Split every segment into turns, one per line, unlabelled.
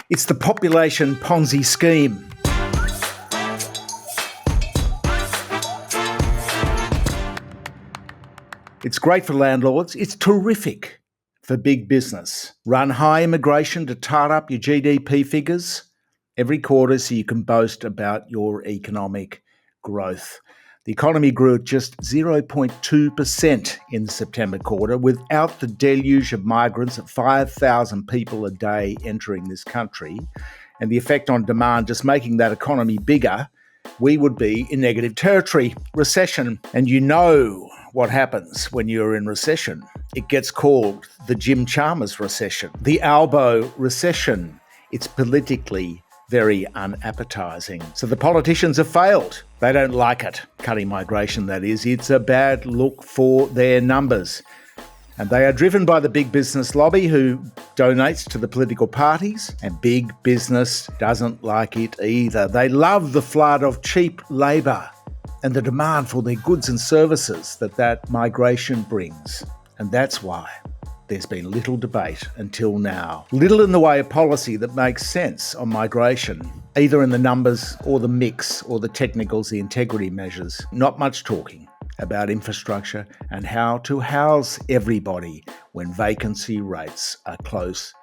It's the population Ponzi scheme. It's great for landlords. It's terrific for big business. Run high immigration to tart up your GDP figures every quarter so you can boast about your economic growth. The economy grew at just 0.2% in the September quarter without the deluge of migrants at 5,000 people a day entering this country, and the effect on demand just making that economy bigger. We would be in negative territory, recession. And you know what happens when you're in recession. It gets called the Jim Chalmers recession, the Albo recession. It's politically very unappetizing. So the politicians have failed. They don't like it. Cutting migration, that is. It's a bad look for their numbers. And they are driven by the big business lobby who donates to the political parties, and big business doesn't like it either. They love the flood of cheap labour and the demand for their goods and services that migration brings. And that's why there's been little debate until now. Little in the way of policy that makes sense on migration, either in the numbers or the mix or the technicals, the integrity measures. Not much talking about infrastructure and how to house everybody when vacancy rates are close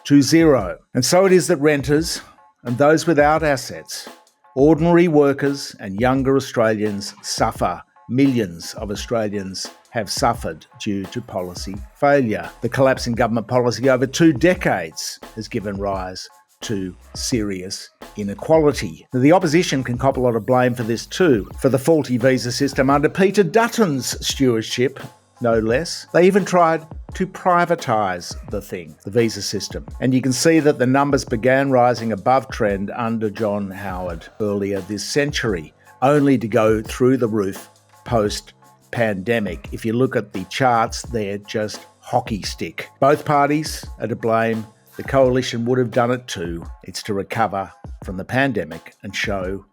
to zero. And so it is that renters and those without assets, ordinary workers and younger Australians suffer. Millions of Australians have suffered due to policy failure. The collapse in government policy over 2 decades has given rise to serious inequality. The opposition can cop a lot of blame for this too, for the faulty visa system under Peter Dutton's stewardship, no less. They even tried to privatise the thing, the visa system. And you can see that the numbers began rising above trend under John Howard earlier this century, only to go through the roof post-pandemic. If you look at the charts, they're just hockey stick. Both parties are to blame. The coalition would have done it too. It's to recover from the pandemic and show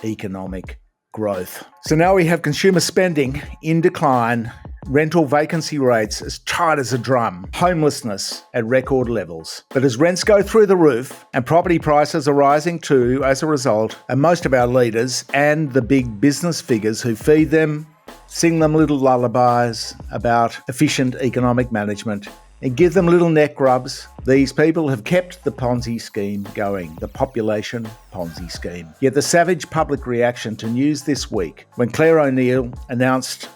economic growth. So now we have consumer spending in decline, rental vacancy rates as tight as a drum, homelessness at record levels. But as rents go through the roof and property prices are rising too as a result, and most of our leaders and the big business figures who feed them sing them little lullabies about efficient economic management and give them little neck rubs, these people have kept the Ponzi scheme going, the population Ponzi scheme. Yet the savage public reaction to news this week, when Claire O'Neill announced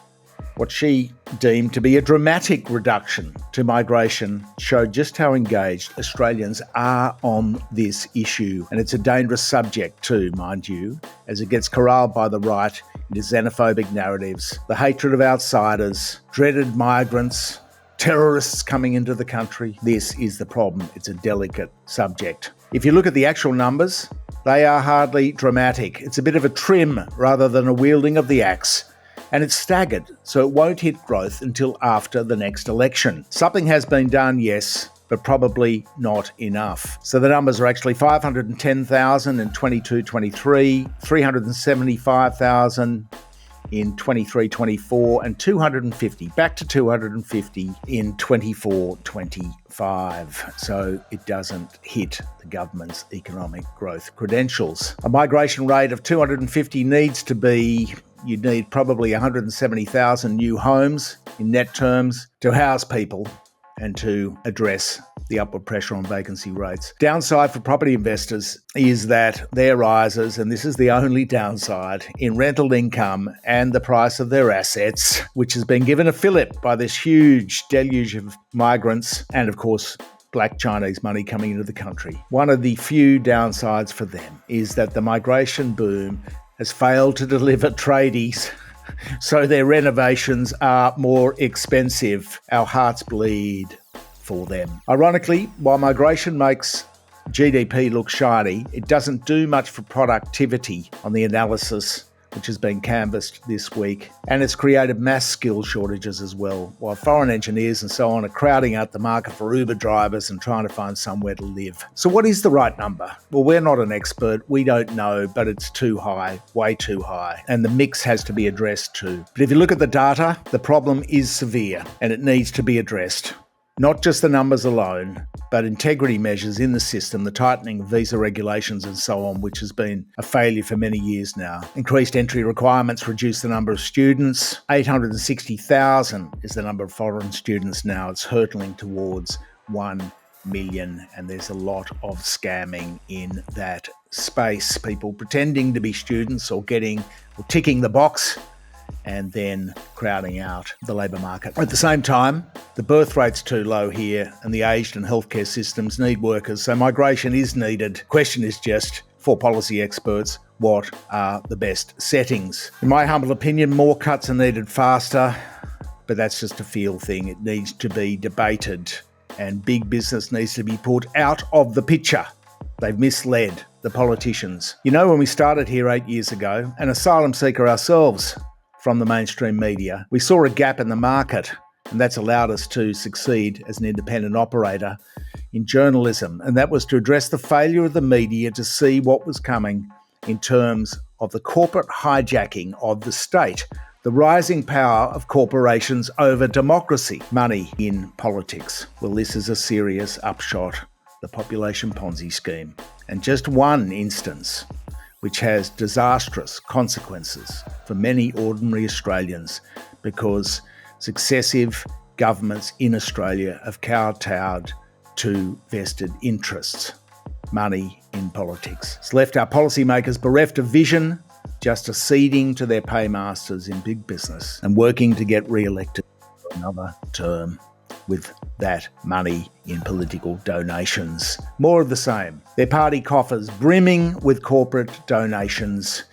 what she deemed to be a dramatic reduction to migration, showed just how engaged Australians are on this issue. And it's a dangerous subject too, mind you, as it gets corralled by the right into xenophobic narratives, the hatred of outsiders, dreaded migrants, terrorists coming into the country. This is the problem. It's a delicate subject. If you look at the actual numbers, they are hardly dramatic. It's a bit of a trim rather than a wielding of the axe. And it's staggered, so it won't hit growth until after the next election. Something has been done, yes, but probably not enough. So the numbers are actually 510,000 in 22-23, 375,000 in 23-24, and 250, back to 250 in 24-25. So it doesn't hit the government's economic growth credentials. A migration rate of 250 needs to be, you'd need probably 170,000 new homes in net terms to house people and to address the upward pressure on vacancy rates. Downside for property investors is that there rises, and this is the only downside, in rental income and the price of their assets, which has been given a fillip by this huge deluge of migrants and, of course, black Chinese money coming into the country. One of the few downsides for them is that the migration boom has failed to deliver tradies, so their renovations are more expensive. Our hearts bleed for them. Ironically, while migration makes GDP look shiny, it doesn't do much for productivity on the analysis which has been canvassed this week, and it's created mass skill shortages as well, while foreign engineers and so on are crowding out the market for Uber drivers and trying to find somewhere to live. So what is the right number? Well, we're not an expert, we don't know, but it's too high, way too high, and the mix has to be addressed too. But if you look at the data, the problem is severe and it needs to be addressed. Not just the numbers alone, but integrity measures in the system, the tightening of visa regulations and so on, which has been a failure for many years now. Increased entry requirements reduce the number of students. 860,000 is the number of foreign students now. It's hurtling towards 1 million, and there's a lot of scamming in that space. People pretending to be students or ticking the box and then crowding out the labour market. At the same time, the birth rate's too low here and the aged and healthcare systems need workers, so migration is needed. Question is just, for policy experts, what are the best settings? In my humble opinion, more cuts are needed faster, but that's just a feel thing. It needs to be debated, and big business needs to be put out of the picture. They've misled the politicians. You know, when we started here 8 years ago, an asylum seeker ourselves from the mainstream media, we saw a gap in the market, and that's allowed us to succeed as an independent operator in journalism. And that was to address the failure of the media to see what was coming in terms of the corporate hijacking of the state, the rising power of corporations over democracy, money in politics. Well, this is a serious upshot, the population Ponzi scheme. And just one instance which has disastrous consequences for many ordinary Australians because successive governments in Australia have kowtowed to vested interests, money in politics. It's left our policymakers bereft of vision, just acceding to their paymasters in big business and working to get re-elected for another term with that money in political donations. More of the same. Their party coffers brimming with corporate donations.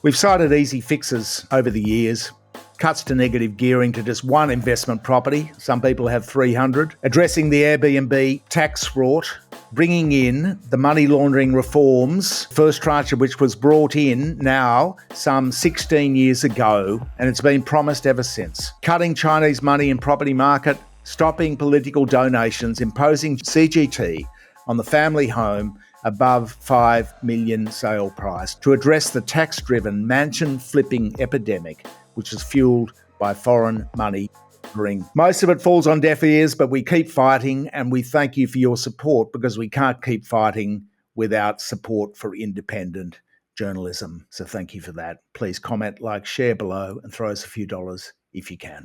We've cited easy fixes over the years. Cuts to negative gearing to just one investment property. Some people have 300. Addressing the Airbnb tax rort. Bringing in the money laundering reforms, first tranche of which was brought in now some 16 years ago, and it's been promised ever since. Cutting Chinese money in property market, stopping political donations, imposing CGT on the family home above 5 million sale price to address the tax-driven mansion flipping epidemic, which is fueled by foreign money. Most of it falls on deaf ears, but we keep fighting, and we thank you for your support, because we can't keep fighting without support for independent journalism. So thank you for that. Please comment, like, share below, and throw us a few dollars if you can.